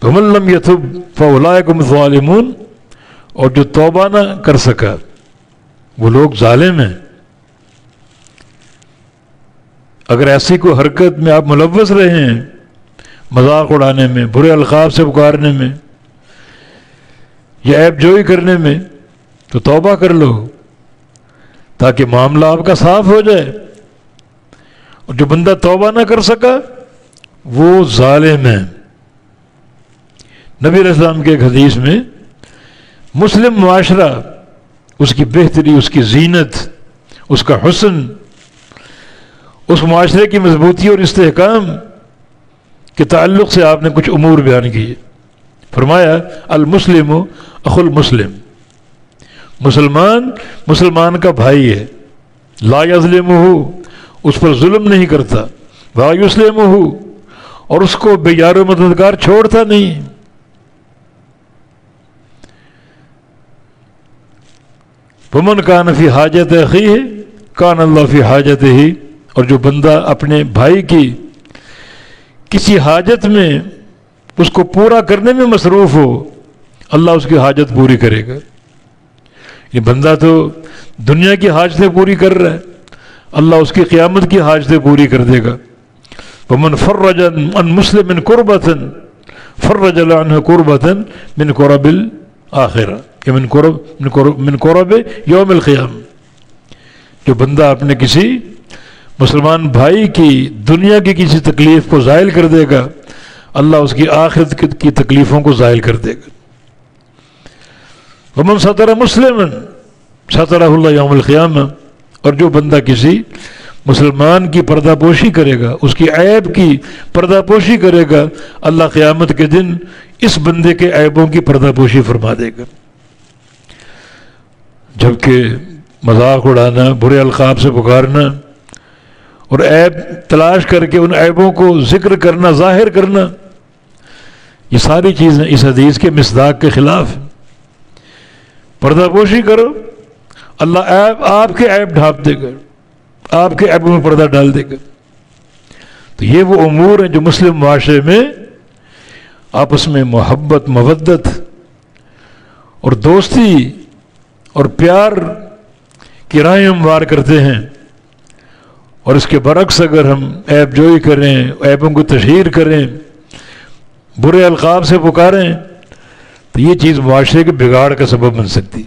وَمَن لَّمْ يَتُبْ فَأُولَٰئِكَ هُمُ الظَّالِمُونَ، اور جو توبہ نہ کر سکا وہ لوگ ظالم ہیں۔ اگر ایسی کوئی حرکت میں آپ ملوث رہے ہیں، مذاق اڑانے میں، برے القاب سے پکارنے میں، یا عیب جوئی کرنے میں، تو توبہ کر لو تاکہ معاملہ آپ کا صاف ہو جائے۔ اور جو بندہ توبہ نہ کر سکا وہ ظالم ہے۔ نبی علیہ السلام کے ایک حدیث میں مسلم معاشرہ، اس کی بہتری، اس کی زینت، اس کا حسن، اس معاشرے کی مضبوطی اور استحکام کے تعلق سے آپ نے کچھ امور بیان کیے۔ فرمایا المسلم اخو المسلم، مسلمان مسلمان کا بھائی ہے، لا یظلمہ، اس پر ظلم نہیں کرتا، لا یسلمہ، اور اس کو بے یار و مددگار چھوڑتا نہیں۔ ومن کان فی حاجت اخیہ کان اللہ فی حاجتہ، اور جو بندہ اپنے بھائی کی کسی حاجت میں اس کو پورا کرنے میں مصروف ہو، اللہ اس کی حاجت پوری کرے گا۔ یہ بندہ تو دنیا کی حاجتیں پوری کر رہا ہے، اللہ اس کی قیامت کی حاجتیں پوری کر دے گا۔ ومن فرج عن مسلم کربۃ فرج اللہ عنہ کربۃ من کرب الآخرہ، کہ من کرب یوم القیامہ، جو بندہ اپنے کسی مسلمان بھائی کی دنیا کی کسی تکلیف کو زائل کر دے گا، اللہ اس کی آخرت کی تکلیفوں کو زائل کر دے گا۔ ومن ستر مسلما سترہ اللہ یوم القیامہ، اور جو بندہ کسی مسلمان کی پردہ پوشی کرے گا، اس کی عیب کی پردہ پوشی کرے گا، اللہ قیامت کے دن اس بندے کے عیبوں کی پردہ پوشی فرما دے گا۔ جبکہ مذاق اڑانا، برے القاب سے پکارنا اور عیب تلاش کر کے ان عیبوں کو ذکر کرنا، ظاہر کرنا، یہ ساری چیزیں اس حدیث کے مصداق کے خلاف ہیں۔ پردہ پوشی کرو، اللہ آپ کے عیب ڈھانپ دے گا، آپ کے عیبوں میں پردہ ڈال دے گا۔ تو یہ وہ امور ہیں جو مسلم معاشرے میں آپس میں محبت، مودت اور دوستی اور پیار کی راہیں ہموار کرتے ہیں۔ اور اس کے برعکس اگر ہم عیب جوئی کریں، عیبوں کو تشہیر کریں، برے القاب سے پکاریں، تو یہ چیز معاشرے کے بگاڑ کا سبب بن سکتی۔